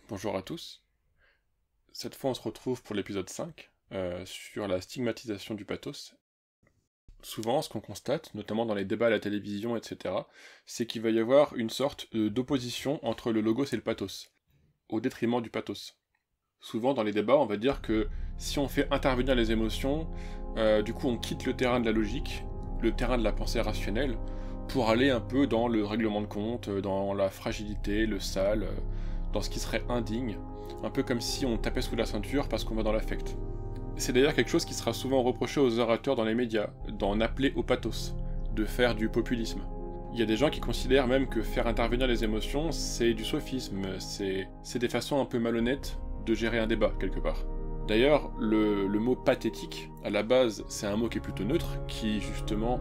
Bonjour à tous. Cette fois, on se retrouve pour l'épisode 5 sur la stigmatisation du pathos. Souvent, ce qu'on constate, notamment dans les débats à la télévision, etc., c'est qu'il va y avoir une sorte d'opposition entre le logos et le pathos, au détriment du pathos. Souvent, dans les débats, on va dire que si on fait intervenir les émotions, du coup, on quitte le terrain de la logique, le terrain de la pensée rationnelle, pour aller un peu dans le règlement de compte, dans la fragilité, le sale, dans ce qui serait indigne, un peu comme si on tapait sous la ceinture parce qu'on va dans l'affect. C'est d'ailleurs quelque chose qui sera souvent reproché aux orateurs dans les médias, d'en appeler au pathos, de faire du populisme. Il y a des gens qui considèrent même que faire intervenir les émotions, c'est du sophisme, c'est des façons un peu malhonnêtes de gérer un débat, quelque part. D'ailleurs, le mot pathétique, à la base, c'est un mot qui est plutôt neutre, qui justement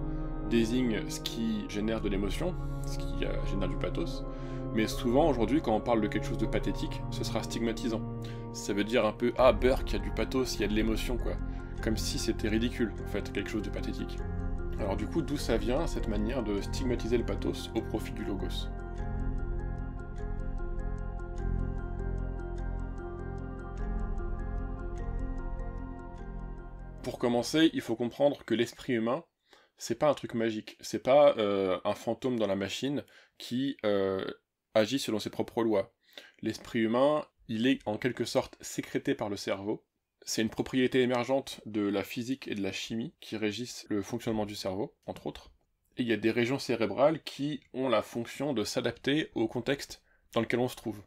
désigne ce qui génère de l'émotion, ce qui génère du pathos, mais souvent aujourd'hui quand on parle de quelque chose de pathétique, ce sera stigmatisant. Ça veut dire un peu « Ah, Burk, il y a du pathos, il y a de l'émotion, quoi ». Comme si c'était ridicule, en fait, quelque chose de pathétique. Alors du coup, d'où ça vient, cette manière de stigmatiser le pathos au profit du logos? Pour commencer, il faut comprendre que l'esprit humain, c'est pas un truc magique, c'est pas un fantôme dans la machine qui agit selon ses propres lois. L'esprit humain, il est en quelque sorte sécrété par le cerveau. C'est une propriété émergente de la physique et de la chimie qui régissent le fonctionnement du cerveau, entre autres. Et il y a des régions cérébrales qui ont la fonction de s'adapter au contexte dans lequel on se trouve.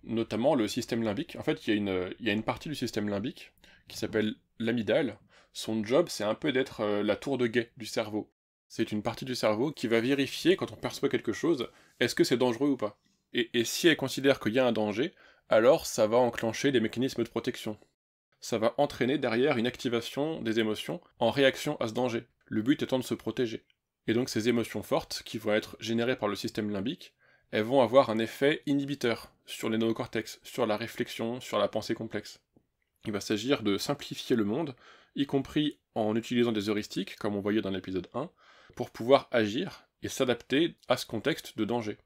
Notamment le système limbique. En fait, il y a une partie du système limbique qui s'appelle l'amygdale. Son job, c'est un peu d'être la tour de guet du cerveau. C'est une partie du cerveau qui va vérifier quand on perçoit quelque chose, est-ce que c'est dangereux ou pas. Et si elle considère qu'il y a un danger, alors ça va enclencher des mécanismes de protection. Ça va entraîner derrière une activation des émotions en réaction à ce danger, le but étant de se protéger. Et donc ces émotions fortes, qui vont être générées par le système limbique, elles vont avoir un effet inhibiteur sur les néocortex, sur la réflexion, sur la pensée complexe. Il va s'agir de simplifier le monde, y compris en utilisant des heuristiques, comme on voyait dans l'épisode 1, pour pouvoir agir et s'adapter à ce contexte de danger.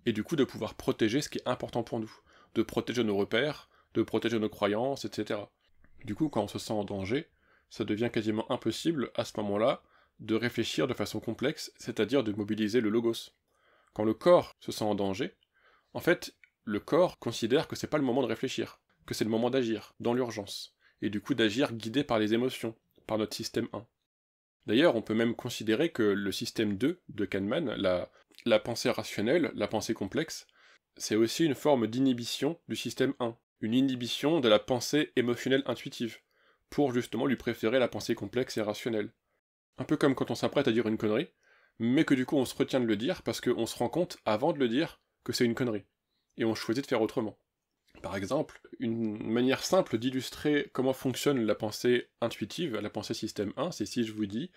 Et du coup de pouvoir protéger ce qui est important pour nous, de protéger nos repères, de protéger nos croyances, etc. Du coup, quand on se sent en danger, ça devient quasiment impossible, à ce moment-là, de réfléchir de façon complexe, c'est-à-dire de mobiliser le logos. Quand le corps se sent en danger, en fait, le corps considère que c'est pas le moment de réfléchir, que c'est le moment d'agir, dans l'urgence, et du coup d'agir guidé par les émotions, par notre système 1. D'ailleurs, on peut même considérer que le système 2 de Kahneman, la pensée rationnelle, la pensée complexe, c'est aussi une forme d'inhibition du système 1, une inhibition de la pensée émotionnelle intuitive, pour justement lui préférer la pensée complexe et rationnelle. Un peu comme quand on s'apprête à dire une connerie, mais que du coup on se retient de le dire parce qu'on se rend compte, avant de le dire, que c'est une connerie, et on choisit de faire autrement. Par exemple, une manière simple d'illustrer comment fonctionne la pensée intuitive, la pensée système 1, c'est si je vous dis,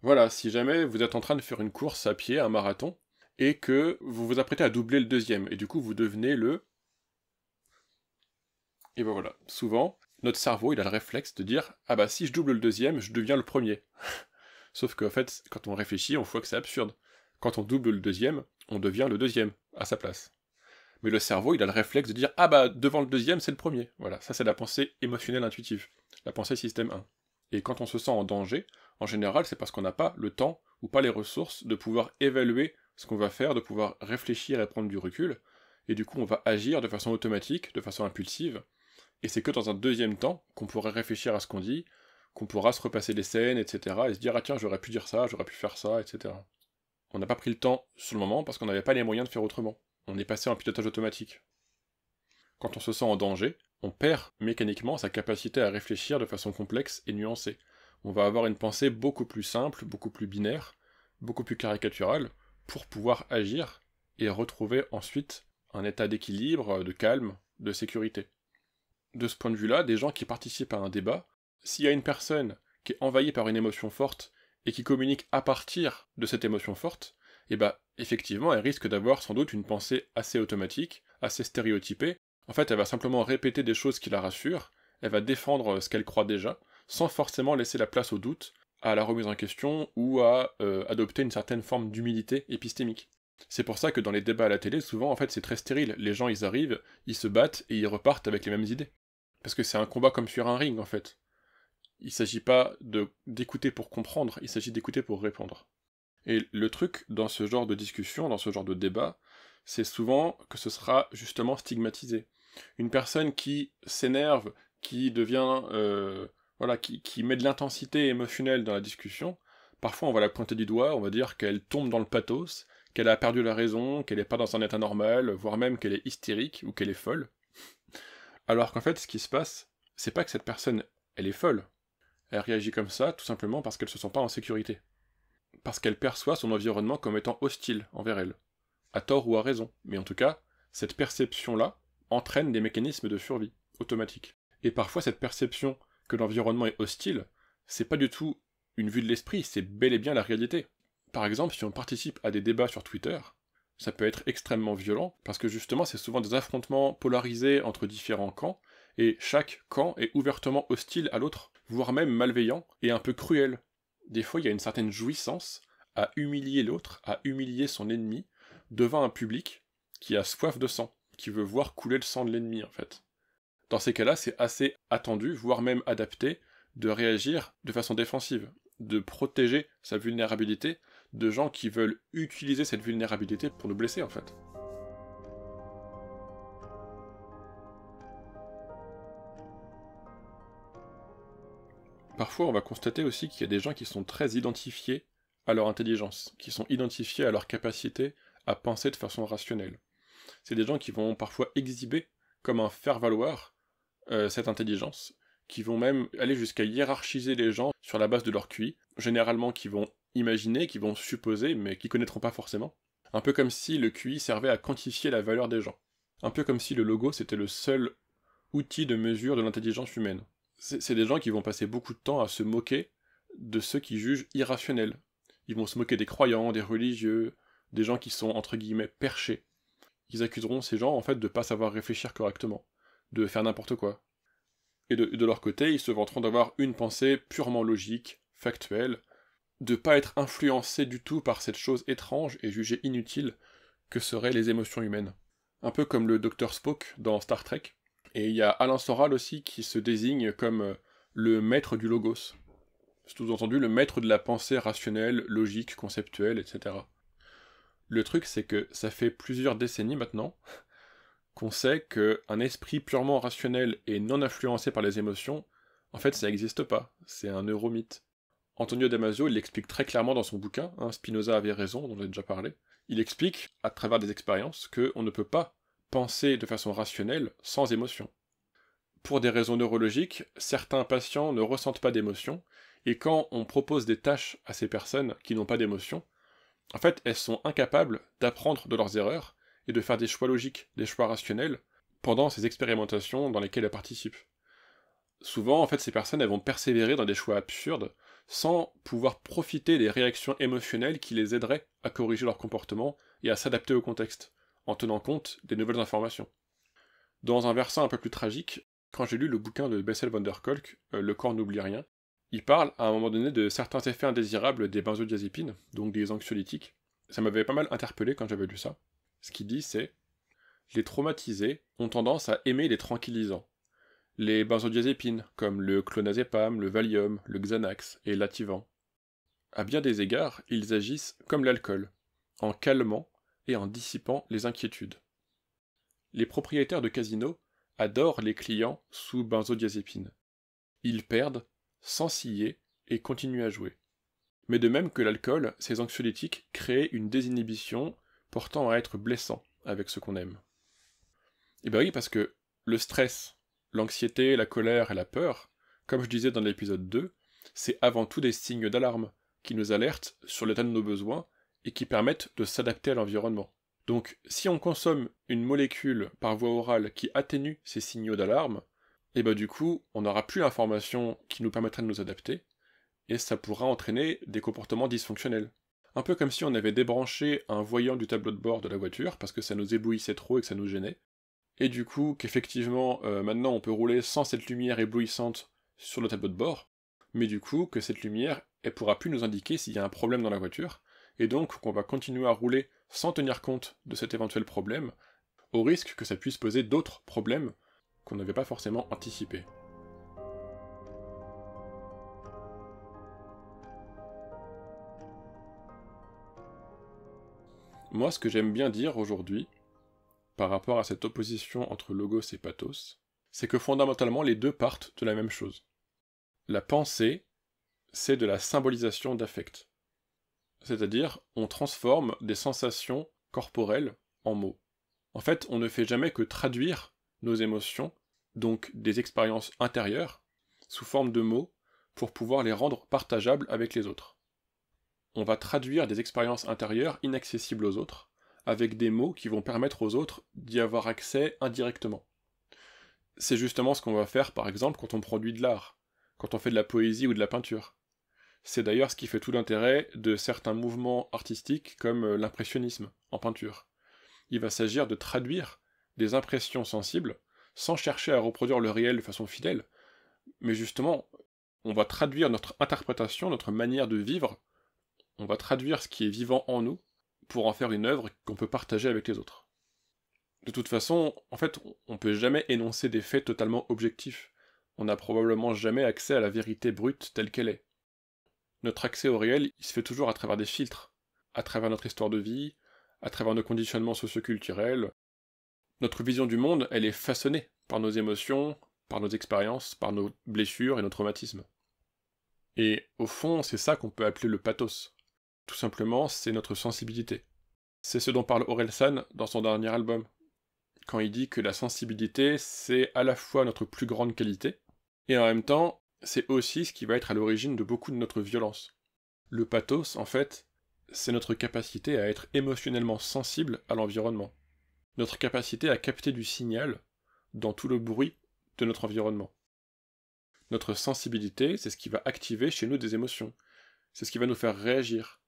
voilà, si jamais vous êtes en train de faire une course à pied, un marathon, et que vous vous apprêtez à doubler le deuxième, et du coup vous devenez le... Et ben voilà, souvent, notre cerveau il a le réflexe de dire, ah bah si je double le deuxième, je deviens le premier. Sauf qu'en fait, quand on réfléchit, on voit que c'est absurde. Quand on double le deuxième, on devient le deuxième, à sa place. Mais le cerveau, il a le réflexe de dire « Ah bah, devant le deuxième, c'est le premier ». Voilà, ça c'est la pensée émotionnelle intuitive, la pensée système 1. Et quand on se sent en danger, en général, c'est parce qu'on n'a pas le temps ou pas les ressources de pouvoir évaluer ce qu'on va faire, de pouvoir réfléchir et prendre du recul, et du coup on va agir de façon automatique, de façon impulsive, et c'est que dans un deuxième temps qu'on pourrait réfléchir à ce qu'on dit, qu'on pourra se repasser les scènes, etc., et se dire « Ah tiens, j'aurais pu dire ça, j'aurais pu faire ça, etc. » On n'a pas pris le temps sur le moment parce qu'on n'avait pas les moyens de faire autrement. On est passé en pilotage automatique. Quand on se sent en danger, on perd mécaniquement sa capacité à réfléchir de façon complexe et nuancée. On va avoir une pensée beaucoup plus simple, beaucoup plus binaire, beaucoup plus caricaturale, pour pouvoir agir et retrouver ensuite un état d'équilibre, de calme, de sécurité. De ce point de vue-là, des gens qui participent à un débat, s'il y a une personne qui est envahie par une émotion forte et qui communique à partir de cette émotion forte, et bah effectivement elle risque d'avoir sans doute une pensée assez automatique, assez stéréotypée. En fait, elle va simplement répéter des choses qui la rassurent, elle va défendre ce qu'elle croit déjà, sans forcément laisser la place au doute, à la remise en question ou à adopter une certaine forme d'humilité épistémique. C'est pour ça que dans les débats à la télé, souvent, en fait, c'est très stérile. Les gens, ils arrivent, ils se battent et ils repartent avec les mêmes idées. Parce que c'est un combat comme sur un ring, en fait. Il s'agit pas d'écouter pour comprendre, il s'agit d'écouter pour répondre. Et le truc dans ce genre de discussion, dans ce genre de débat, c'est souvent que ce sera justement stigmatisé. Une personne qui s'énerve, qui devient... voilà, qui met de l'intensité émotionnelle dans la discussion, parfois on va la pointer du doigt, on va dire qu'elle tombe dans le pathos, qu'elle a perdu la raison, qu'elle n'est pas dans un état normal, voire même qu'elle est hystérique ou qu'elle est folle. Alors qu'en fait, ce qui se passe, c'est pas que cette personne, elle est folle. Elle réagit comme ça tout simplement parce qu'elle se sent pas en sécurité. Parce qu'elle perçoit son environnement comme étant hostile envers elle. À tort ou à raison. Mais en tout cas, cette perception-là entraîne des mécanismes de survie automatiques. Et parfois, cette perception que l'environnement est hostile, c'est pas du tout une vue de l'esprit, c'est bel et bien la réalité. Par exemple, si on participe à des débats sur Twitter, ça peut être extrêmement violent, parce que justement, c'est souvent des affrontements polarisés entre différents camps, et chaque camp est ouvertement hostile à l'autre, voire même malveillant, et un peu cruel. Des fois, il y a une certaine jouissance à humilier l'autre, à humilier son ennemi, devant un public qui a soif de sang, qui veut voir couler le sang de l'ennemi, en fait. Dans ces cas-là, c'est assez attendu, voire même adapté, de réagir de façon défensive, de protéger sa vulnérabilité de gens qui veulent utiliser cette vulnérabilité pour nous blesser, en fait. Parfois, on va constater aussi qu'il y a des gens qui sont très identifiés à leur intelligence, qui sont identifiés à leur capacité à penser de façon rationnelle. C'est des gens qui vont parfois exhiber comme un faire-valoir cette intelligence, qui vont même aller jusqu'à hiérarchiser les gens sur la base de leur QI, généralement qui vont imaginer, qui vont supposer, mais qui connaîtront pas forcément. Un peu comme si le QI servait à quantifier la valeur des gens. Un peu comme si le logo c'était le seul outil de mesure de l'intelligence humaine. C'est des gens qui vont passer beaucoup de temps à se moquer de ceux qui jugent irrationnels. Ils vont se moquer des croyants, des religieux, des gens qui sont entre guillemets perchés. Ils accuseront ces gens en fait de pas savoir réfléchir correctement, de faire n'importe quoi. Et de leur côté, ils se vanteront d'avoir une pensée purement logique, factuelle, de pas être influencés du tout par cette chose étrange et jugée inutile que seraient les émotions humaines. Un peu comme le Dr Spock dans Star Trek. Et il y a Alain Soral aussi qui se désigne comme le maître du logos. Sous-entendu, le maître de la pensée rationnelle, logique, conceptuelle, etc. Le truc, c'est que ça fait plusieurs décennies maintenant qu'on sait qu'un esprit purement rationnel et non influencé par les émotions, en fait, ça n'existe pas. C'est un neuromythe. Antonio Damasio, il l'explique très clairement dans son bouquin, Spinoza avait raison, dont j'ai déjà parlé. Il explique, à travers des expériences, qu'on ne peut pas penser de façon rationnelle sans émotion. Pour des raisons neurologiques, certains patients ne ressentent pas d'émotion, et quand on propose des tâches à ces personnes qui n'ont pas d'émotion, en fait, elles sont incapables d'apprendre de leurs erreurs et de faire des choix logiques, des choix rationnels, pendant ces expérimentations dans lesquelles elles participent. Souvent, en fait, ces personnes, elles vont persévérer dans des choix absurdes, sans pouvoir profiter des réactions émotionnelles qui les aideraient à corriger leur comportement et à s'adapter au contexte, en tenant compte des nouvelles informations. Dans un versant un peu plus tragique, quand j'ai lu le bouquin de Bessel van der Kolk, Le corps n'oublie rien, il parle à un moment donné de certains effets indésirables des benzodiazépines, donc des anxiolytiques. Ça m'avait pas mal interpellé quand j'avais lu ça. Ce qu'il dit, c'est « Les traumatisés ont tendance à aimer les tranquillisants. Les benzodiazépines, comme le clonazepam, le Valium, le Xanax et l'Ativan. À bien des égards, ils agissent comme l'alcool, en calmant et en dissipant les inquiétudes. Les propriétaires de casinos adorent les clients sous benzodiazépine. Ils perdent, sans scier, et continuent à jouer. Mais de même que l'alcool, ces anxiolytiques créent une désinhibition portant à être blessant avec ce qu'on aime. Et ben oui, parce que le stress, l'anxiété, la colère et la peur, comme je disais dans l'épisode 2, c'est avant tout des signes d'alarme qui nous alertent sur l'état de nos besoins et qui permettent de s'adapter à l'environnement. Donc, si on consomme une molécule par voie orale qui atténue ces signaux d'alarme, et bah du coup, on n'aura plus l'information qui nous permettrait de nous adapter, et ça pourra entraîner des comportements dysfonctionnels. Un peu comme si on avait débranché un voyant du tableau de bord de la voiture, parce que ça nous éblouissait trop et que ça nous gênait, et du coup qu'effectivement, maintenant on peut rouler sans cette lumière éblouissante sur le tableau de bord, mais du coup que cette lumière, elle pourra plus nous indiquer s'il y a un problème dans la voiture, et donc qu'on va continuer à rouler sans tenir compte de cet éventuel problème, au risque que ça puisse poser d'autres problèmes qu'on n'avait pas forcément anticipés. Moi, ce que j'aime bien dire aujourd'hui, par rapport à cette opposition entre logos et pathos, c'est que fondamentalement les deux partent de la même chose. La pensée, c'est de la symbolisation d'affect. C'est-à-dire, on transforme des sensations corporelles en mots. En fait, on ne fait jamais que traduire nos émotions, donc des expériences intérieures, sous forme de mots, pour pouvoir les rendre partageables avec les autres. On va traduire des expériences intérieures inaccessibles aux autres, avec des mots qui vont permettre aux autres d'y avoir accès indirectement. C'est justement ce qu'on va faire, par exemple, quand on produit de l'art, quand on fait de la poésie ou de la peinture. C'est d'ailleurs ce qui fait tout l'intérêt de certains mouvements artistiques comme l'impressionnisme en peinture. Il va s'agir de traduire des impressions sensibles sans chercher à reproduire le réel de façon fidèle, mais justement, on va traduire notre interprétation, notre manière de vivre, on va traduire ce qui est vivant en nous pour en faire une œuvre qu'on peut partager avec les autres. De toute façon, en fait, on peut jamais énoncer des faits totalement objectifs. On n'a probablement jamais accès à la vérité brute telle qu'elle est. Notre accès au réel, il se fait toujours à travers des filtres, à travers notre histoire de vie, à travers nos conditionnements socioculturels. Notre vision du monde, elle est façonnée par nos émotions, par nos expériences, par nos blessures et nos traumatismes. Et au fond, c'est ça qu'on peut appeler le pathos. Tout simplement, c'est notre sensibilité. C'est ce dont parle Orelsan dans son dernier album, quand il dit que la sensibilité, c'est à la fois notre plus grande qualité, et en même temps, c'est aussi ce qui va être à l'origine de beaucoup de notre violence. Le pathos, en fait, c'est notre capacité à être émotionnellement sensible à l'environnement. Notre capacité à capter du signal dans tout le bruit de notre environnement. Notre sensibilité, c'est ce qui va activer chez nous des émotions. C'est ce qui va nous faire réagir.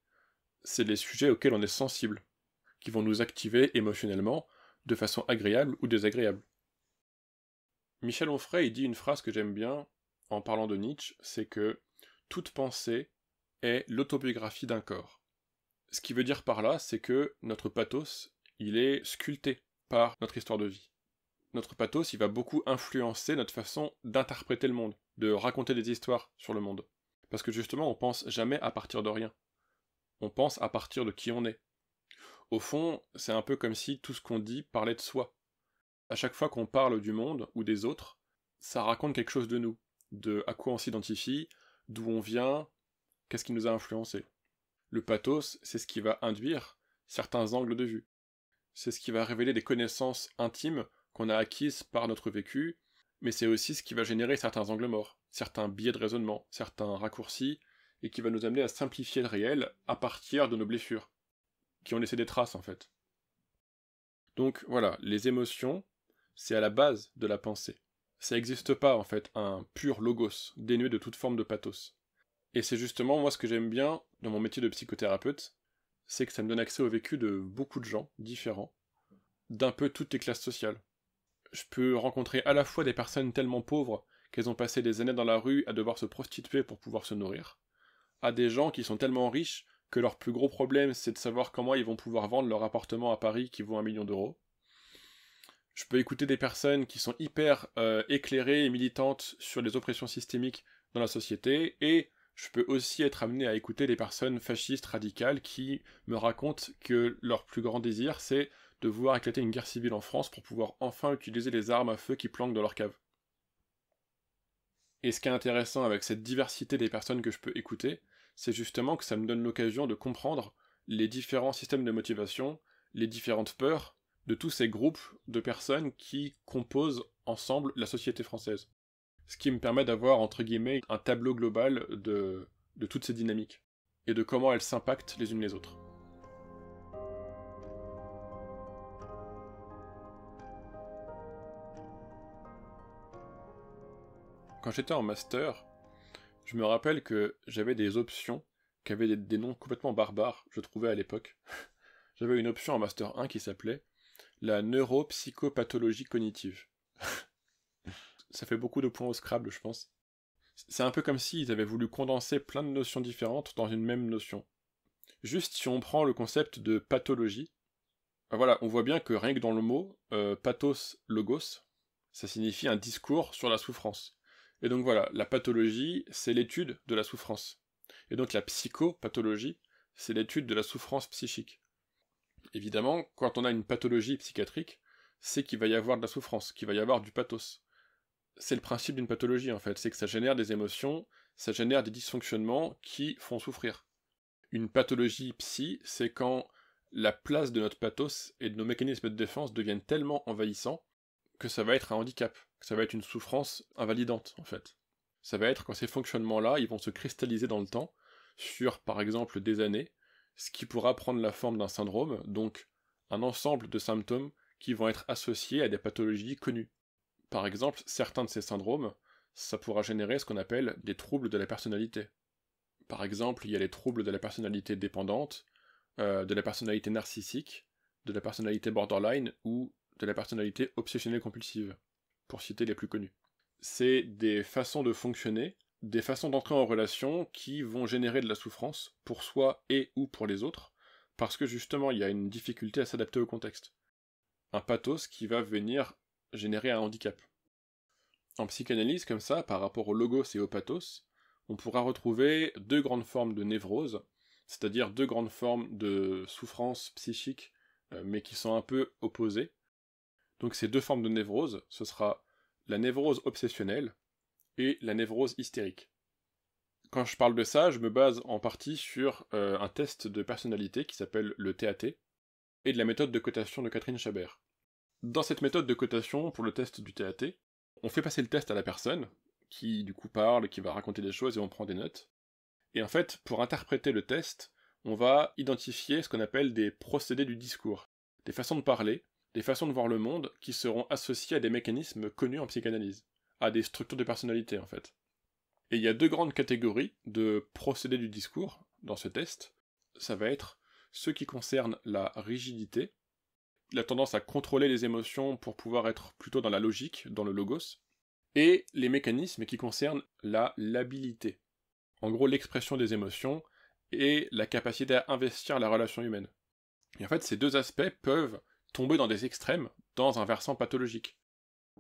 C'est les sujets auxquels on est sensible, qui vont nous activer émotionnellement de façon agréable ou désagréable. Michel Onfray, il dit une phrase que j'aime bien en parlant de Nietzsche, c'est que toute pensée est l'autobiographie d'un corps. Ce qui veut dire par là, c'est que notre pathos, il est sculpté par notre histoire de vie. Notre pathos, il va beaucoup influencer notre façon d'interpréter le monde, de raconter des histoires sur le monde. Parce que justement, on pense jamais à partir de rien. On pense à partir de qui on est. Au fond, c'est un peu comme si tout ce qu'on dit parlait de soi. À chaque fois qu'on parle du monde ou des autres, ça raconte quelque chose de nous, de à quoi on s'identifie, d'où on vient, qu'est-ce qui nous a influencé. Le pathos, c'est ce qui va induire certains angles de vue. C'est ce qui va révéler des connaissances intimes qu'on a acquises par notre vécu, mais c'est aussi ce qui va générer certains angles morts, certains biais de raisonnement, certains raccourcis, et qui va nous amener à simplifier le réel à partir de nos blessures, qui ont laissé des traces en fait. Donc voilà, les émotions, c'est à la base de la pensée. Ça n'existe pas en fait un pur logos, dénué de toute forme de pathos. Et c'est justement moi ce que j'aime bien dans mon métier de psychothérapeute, c'est que ça me donne accès au vécu de beaucoup de gens différents, d'un peu toutes les classes sociales. Je peux rencontrer à la fois des personnes tellement pauvres qu'elles ont passé des années dans la rue à devoir se prostituer pour pouvoir se nourrir, à des gens qui sont tellement riches que leur plus gros problème c'est de savoir comment ils vont pouvoir vendre leur appartement à Paris qui vaut 1 million d'euros. Je peux écouter des personnes qui sont hyper éclairées et militantes sur les oppressions systémiques dans la société, et je peux aussi être amené à écouter des personnes fascistes radicales qui me racontent que leur plus grand désir c'est de voir éclater une guerre civile en France pour pouvoir enfin utiliser les armes à feu qui planquent dans leur cave. Et ce qui est intéressant avec cette diversité des personnes que je peux écouter, c'est justement que ça me donne l'occasion de comprendre les différents systèmes de motivation, les différentes peurs de tous ces groupes de personnes qui composent ensemble la société française. Ce qui me permet d'avoir, entre guillemets, un tableau global de toutes ces dynamiques, et de comment elles s'impactent les unes les autres. Quand j'étais en master, je me rappelle que j'avais des options qui avaient des noms complètement barbares, je trouvais à l'époque. J'avais une option en master 1 qui s'appelait la neuropsychopathologie cognitive. Ça fait beaucoup de points au Scrabble, je pense. C'est un peu comme s'ils avaient voulu condenser plein de notions différentes dans une même notion. Juste si on prend le concept de pathologie, voilà, on voit bien que rien que dans le mot, pathos, logos, ça signifie un discours sur la souffrance. Et donc voilà, la pathologie, c'est l'étude de la souffrance. Et donc la psychopathologie, c'est l'étude de la souffrance psychique. Évidemment, quand on a une pathologie psychiatrique, c'est qu'il va y avoir de la souffrance, qu'il va y avoir du pathos. C'est le principe d'une pathologie en fait, c'est que ça génère des émotions, ça génère des dysfonctionnements qui font souffrir. Une pathologie psy, c'est quand la place de notre pathos et de nos mécanismes de défense deviennent tellement envahissants que ça va être un handicap, que ça va être une souffrance invalidante en fait. Ça va être quand ces fonctionnements-là, ils vont se cristalliser dans le temps, sur par exemple des années, ce qui pourra prendre la forme d'un syndrome, donc un ensemble de symptômes qui vont être associés à des pathologies connues. Par exemple, certains de ces syndromes, ça pourra générer ce qu'on appelle des troubles de la personnalité. Par exemple, il y a les troubles de la personnalité dépendante, de la personnalité narcissique, de la personnalité borderline ou de la personnalité obsessionnelle compulsive, pour citer les plus connus. C'est des façons de fonctionner, des façons d'entrer en relation qui vont générer de la souffrance pour soi et ou pour les autres, parce que justement il y a une difficulté à s'adapter au contexte. Un pathos qui va venir générer un handicap. En psychanalyse, comme ça, par rapport au logos et au pathos, on pourra retrouver deux grandes formes de névrose, c'est-à-dire deux grandes formes de souffrance psychique, mais qui sont un peu opposées. Donc ces deux formes de névrose, ce sera la névrose obsessionnelle et la névrose hystérique. Quand je parle de ça, je me base en partie sur un test de personnalité qui s'appelle le TAT, et de la méthode de cotation de Catherine Chabert. Dans cette méthode de cotation, pour le test du TAT, on fait passer le test à la personne, qui du coup parle, qui va raconter des choses et on prend des notes. Et en fait, pour interpréter le test, on va identifier ce qu'on appelle des procédés du discours, des façons de parler, des façons de voir le monde qui seront associées à des mécanismes connus en psychanalyse, à des structures de personnalité en fait. Et il y a deux grandes catégories de procédés du discours dans ce test. Ça va être ceux qui concernent la rigidité, la tendance à contrôler les émotions pour pouvoir être plutôt dans la logique, dans le logos, et les mécanismes qui concernent la labilité. En gros, l'expression des émotions et la capacité à investir la relation humaine. Et en fait, ces deux aspects peuvent tomber dans des extrêmes, dans un versant pathologique.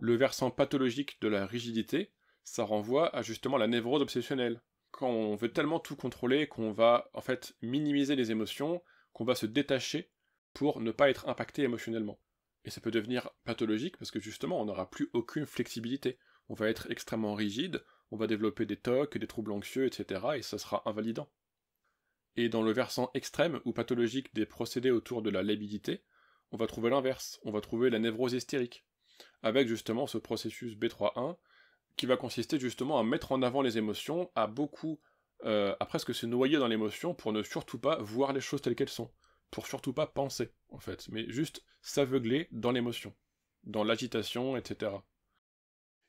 Le versant pathologique de la rigidité, ça renvoie à justement la névrose obsessionnelle. Quand on veut tellement tout contrôler qu'on va en fait minimiser les émotions, qu'on va se détacher pour ne pas être impacté émotionnellement. Et ça peut devenir pathologique parce que justement on n'aura plus aucune flexibilité. On va être extrêmement rigide, on va développer des TOC, des troubles anxieux, etc. et ça sera invalidant. Et dans le versant extrême ou pathologique des procédés autour de la labilité, on va trouver l'inverse, on va trouver la névrose hystérique, avec justement ce processus B3.1 qui va consister justement à mettre en avant les émotions, à presque se noyer dans l'émotion pour ne surtout pas voir les choses telles qu'elles sont, pour surtout pas penser, en fait, mais juste s'aveugler dans l'émotion, dans l'agitation, etc.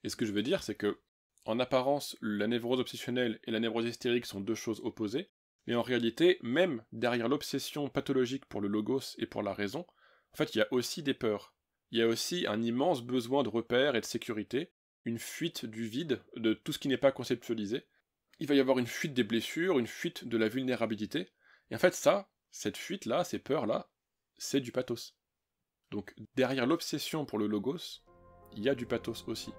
Et ce que je veux dire, c'est que, en apparence, la névrose obsessionnelle et la névrose hystérique sont deux choses opposées, mais en réalité, même derrière l'obsession pathologique pour le logos et pour la raison, en fait, il y a aussi des peurs. Il y a aussi un immense besoin de repères et de sécurité, une fuite du vide, de tout ce qui n'est pas conceptualisé. Il va y avoir une fuite des blessures, une fuite de la vulnérabilité, et en fait ça, cette fuite-là, ces peurs-là, c'est du pathos. Donc derrière l'obsession pour le logos, il y a du pathos aussi.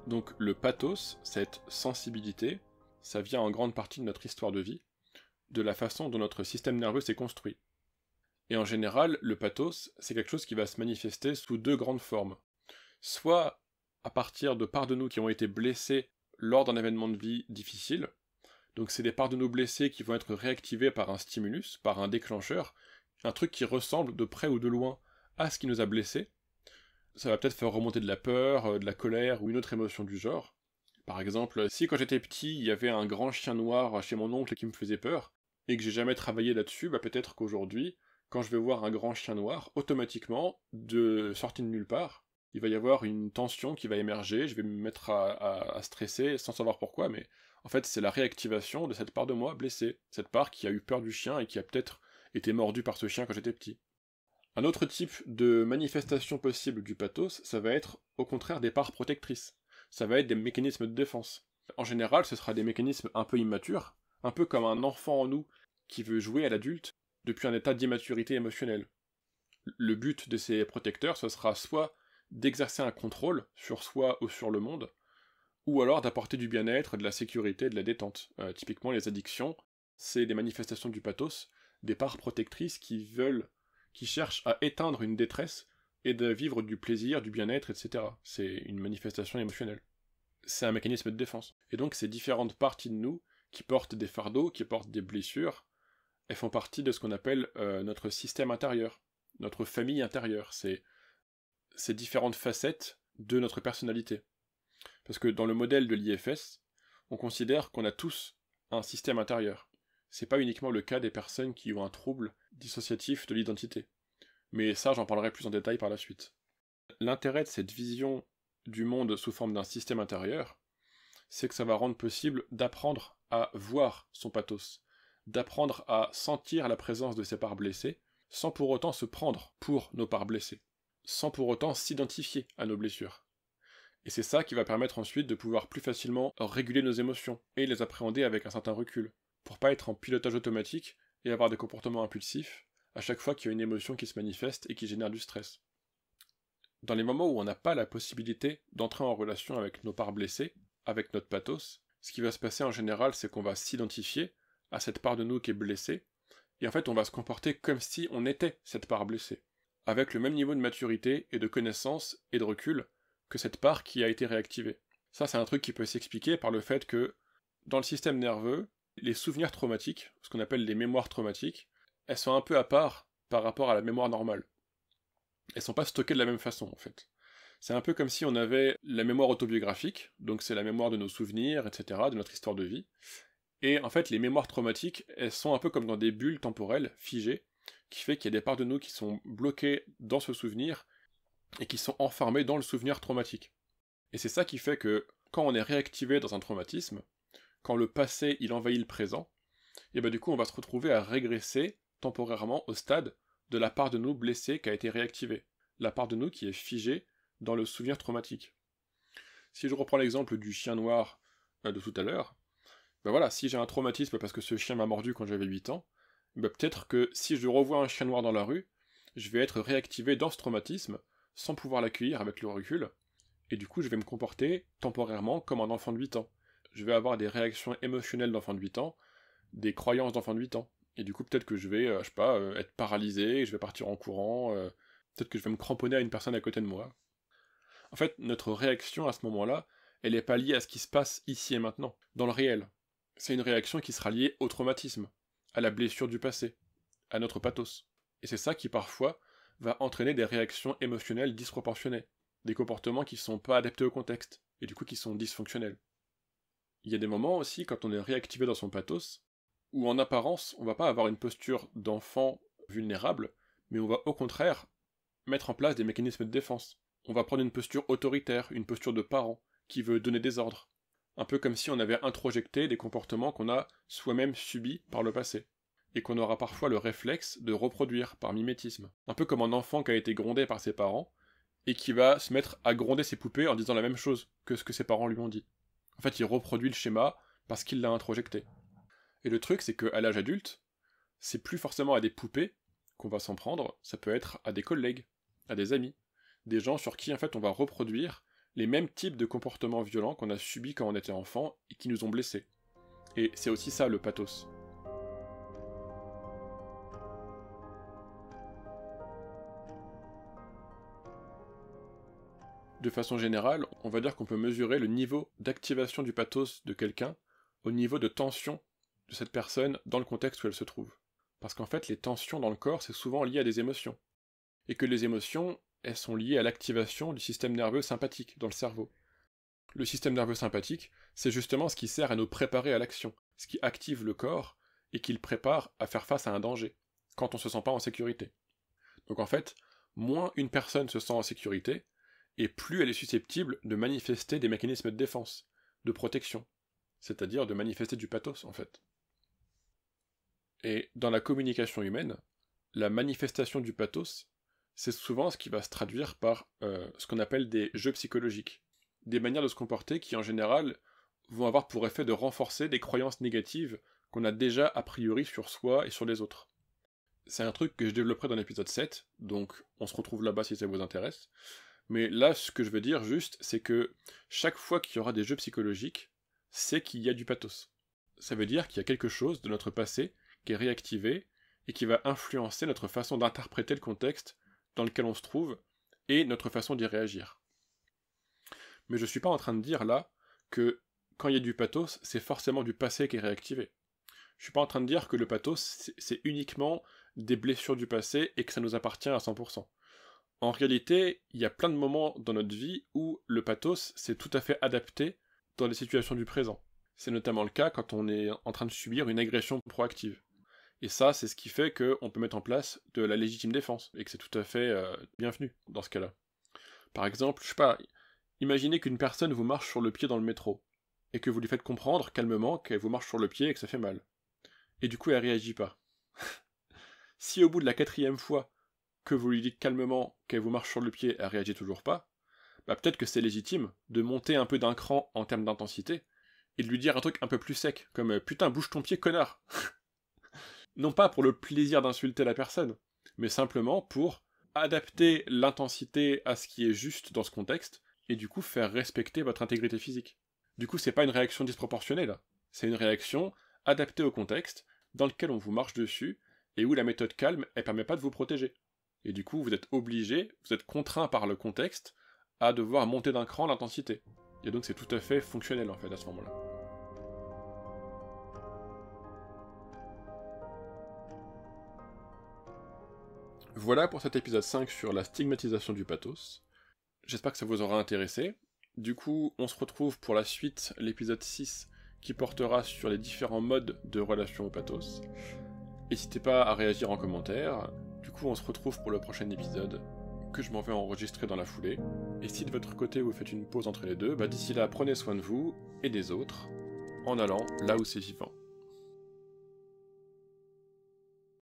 Donc le pathos, cette sensibilité, ça vient en grande partie de notre histoire de vie, de la façon dont notre système nerveux s'est construit. Et en général, le pathos, c'est quelque chose qui va se manifester sous deux grandes formes. Soit à partir de parts de nous qui ont été blessées lors d'un événement de vie difficile, donc c'est des parts de nous blessées qui vont être réactivées par un stimulus, par un déclencheur, un truc qui ressemble de près ou de loin à ce qui nous a blessés. Ça va peut-être faire remonter de la peur, de la colère ou une autre émotion du genre. Par exemple, si quand j'étais petit, il y avait un grand chien noir chez mon oncle qui me faisait peur, et que j'ai jamais travaillé là-dessus, bah peut-être qu'aujourd'hui, quand je vais voir un grand chien noir, automatiquement, de sortie de nulle part, il va y avoir une tension qui va émerger, je vais me mettre à stresser sans savoir pourquoi, mais en fait c'est la réactivation de cette part de moi blessée, cette part qui a eu peur du chien et qui a peut-être été mordue par ce chien quand j'étais petit. Un autre type de manifestation possible du pathos, ça va être au contraire des parts protectrices. ça va être des mécanismes de défense. En général, ce sera des mécanismes un peu immatures, un peu comme un enfant en nous qui veut jouer à l'adulte depuis un état d'immaturité émotionnelle. Le but de ces protecteurs, ce sera soit d'exercer un contrôle sur soi ou sur le monde, ou alors d'apporter du bien-être, de la sécurité, de la détente. Typiquement, les addictions, c'est des manifestations du pathos, des parts protectrices qui cherchent à éteindre une détresse et de vivre du plaisir, du bien-être, etc. C'est une manifestation émotionnelle. C'est un mécanisme de défense. Et donc ces différentes parties de nous, qui portent des fardeaux, qui portent des blessures, elles font partie de ce qu'on appelle notre système intérieur, notre famille intérieure. C'est ces différentes facettes de notre personnalité. Parce que dans le modèle de l'IFS, on considère qu'on a tous un système intérieur. C'est pas uniquement le cas des personnes qui ont un trouble dissociatif de l'identité. Mais ça, j'en parlerai plus en détail par la suite. L'intérêt de cette vision du monde sous forme d'un système intérieur, c'est que ça va rendre possible d'apprendre à voir son pathos, d'apprendre à sentir la présence de ses parts blessées, sans pour autant se prendre pour nos parts blessées, sans pour autant s'identifier à nos blessures. Et c'est ça qui va permettre ensuite de pouvoir plus facilement réguler nos émotions et les appréhender avec un certain recul, pour pas être en pilotage automatique et avoir des comportements impulsifs à chaque fois qu'il y a une émotion qui se manifeste et qui génère du stress. Dans les moments où on n'a pas la possibilité d'entrer en relation avec nos parts blessées, avec notre pathos, ce qui va se passer en général, c'est qu'on va s'identifier à cette part de nous qui est blessée, et en fait on va se comporter comme si on était cette part blessée, avec le même niveau de maturité et de connaissance et de recul que cette part qui a été réactivée. Ça, c'est un truc qui peut s'expliquer par le fait que, dans le système nerveux, les souvenirs traumatiques, ce qu'on appelle les mémoires traumatiques, elles sont un peu à part par rapport à la mémoire normale. Elles sont pas stockées de la même façon, en fait. C'est un peu comme si on avait la mémoire autobiographique, donc c'est la mémoire de nos souvenirs, etc., de notre histoire de vie. Et en fait, les mémoires traumatiques, elles sont un peu comme dans des bulles temporelles, figées, qui fait qu'il y a des parts de nous qui sont bloquées dans ce souvenir, et qui sont enfermées dans le souvenir traumatique. Et c'est ça qui fait que, quand on est réactivé dans un traumatisme, quand le passé, il envahit le présent, et ben du coup, on va se retrouver à régresser temporairement au stade de la part de nous blessée qui a été réactivée, la part de nous qui est figée dans le souvenir traumatique. Si je reprends l'exemple du chien noir de tout à l'heure, ben voilà, si j'ai un traumatisme parce que ce chien m'a mordu quand j'avais 8 ans, ben peut-être que si je revois un chien noir dans la rue, je vais être réactivé dans ce traumatisme, sans pouvoir l'accueillir avec le recul, et du coup je vais me comporter temporairement comme un enfant de 8 ans. Je vais avoir des réactions émotionnelles d'enfant de 8 ans, des croyances d'enfant de 8 ans. Et du coup, peut-être que je vais, je sais pas, être paralysé, je vais partir en courant, peut-être que je vais me cramponner à une personne à côté de moi. En fait, notre réaction à ce moment-là, elle n'est pas liée à ce qui se passe ici et maintenant, dans le réel. C'est une réaction qui sera liée au traumatisme, à la blessure du passé, à notre pathos. Et c'est ça qui, parfois, va entraîner des réactions émotionnelles disproportionnées, des comportements qui ne sont pas adaptés au contexte, et du coup qui sont dysfonctionnels. Il y a des moments aussi, quand on est réactivé dans son pathos, où en apparence, on va pas avoir une posture d'enfant vulnérable, mais on va au contraire mettre en place des mécanismes de défense. On va prendre une posture autoritaire, une posture de parent, qui veut donner des ordres. Un peu comme si on avait introjecté des comportements qu'on a soi-même subis par le passé, et qu'on aura parfois le réflexe de reproduire par mimétisme. Un peu comme un enfant qui a été grondé par ses parents, et qui va se mettre à gronder ses poupées en disant la même chose que ce que ses parents lui ont dit. En fait, il reproduit le schéma parce qu'il l'a introjecté. Et le truc, c'est qu'à l'âge adulte, c'est plus forcément à des poupées qu'on va s'en prendre, ça peut être à des collègues, à des amis, des gens sur qui en fait on va reproduire les mêmes types de comportements violents qu'on a subis quand on était enfant et qui nous ont blessés. Et c'est aussi ça le pathos. De façon générale, on va dire qu'on peut mesurer le niveau d'activation du pathos de quelqu'un au niveau de tension de cette personne dans le contexte où elle se trouve. Parce qu'en fait, les tensions dans le corps, c'est souvent lié à des émotions. Et que les émotions, elles sont liées à l'activation du système nerveux sympathique dans le cerveau. Le système nerveux sympathique, c'est justement ce qui sert à nous préparer à l'action, ce qui active le corps et qui le prépare à faire face à un danger, quand on se sent pas en sécurité. Donc en fait, moins une personne se sent en sécurité, et plus elle est susceptible de manifester des mécanismes de défense, de protection, c'est-à-dire de manifester du pathos en fait. Et dans la communication humaine, la manifestation du pathos, c'est souvent ce qui va se traduire par ce qu'on appelle des jeux psychologiques. des manières de se comporter qui, en général, vont avoir pour effet de renforcer des croyances négatives qu'on a déjà a priori sur soi et sur les autres. C'est un truc que je développerai dans l'épisode 7, donc on se retrouve là-bas si ça vous intéresse. Mais là, ce que je veux dire juste, c'est que chaque fois qu'il y aura des jeux psychologiques, c'est qu'il y a du pathos. Ça veut dire qu'il y a quelque chose de notre passé qui est réactivé et qui va influencer notre façon d'interpréter le contexte dans lequel on se trouve et notre façon d'y réagir. Mais je suis pas en train de dire là que quand il y a du pathos, c'est forcément du passé qui est réactivé. Je suis pas en train de dire que le pathos, c'est uniquement des blessures du passé et que ça nous appartient à 100%. En réalité, il y a plein de moments dans notre vie où le pathos s'est tout à fait adapté dans les situations du présent. C'est notamment le cas quand on est en train de subir une agression proactive. Et ça, c'est ce qui fait qu'on peut mettre en place de la légitime défense, et que c'est tout à fait bienvenu dans ce cas-là. Par exemple, je sais pas, imaginez qu'une personne vous marche sur le pied dans le métro, et que vous lui faites comprendre calmement qu'elle vous marche sur le pied et que ça fait mal. Et du coup, elle réagit pas. Si au bout de la 4e fois que vous lui dites calmement qu'elle vous marche sur le pied, elle réagit toujours pas, bah peut-être que c'est légitime de monter un peu d'un cran en termes d'intensité, et de lui dire un truc un peu plus sec, comme « Putain, bouge ton pied, connard !» Non pas pour le plaisir d'insulter la personne, mais simplement pour adapter l'intensité à ce qui est juste dans ce contexte, et du coup faire respecter votre intégrité physique. Du coup, c'est pas une réaction disproportionnée là, c'est une réaction adaptée au contexte, dans lequel on vous marche dessus, et où la méthode calme, elle permet pas de vous protéger. Et du coup, vous êtes obligé, vous êtes contraint par le contexte, à devoir monter d'un cran l'intensité. Et donc c'est tout à fait fonctionnel en fait à ce moment-là. Voilà pour cet épisode 5 sur la stigmatisation du pathos. J'espère que ça vous aura intéressé. Du coup, on se retrouve pour la suite, l'épisode 6, qui portera sur les différents modes de relation au pathos. N'hésitez pas à réagir en commentaire. Du coup, on se retrouve pour le prochain épisode, que je m'en vais enregistrer dans la foulée. Et si de votre côté vous faites une pause entre les deux, bah d'ici là, prenez soin de vous et des autres, en allant là où c'est vivant.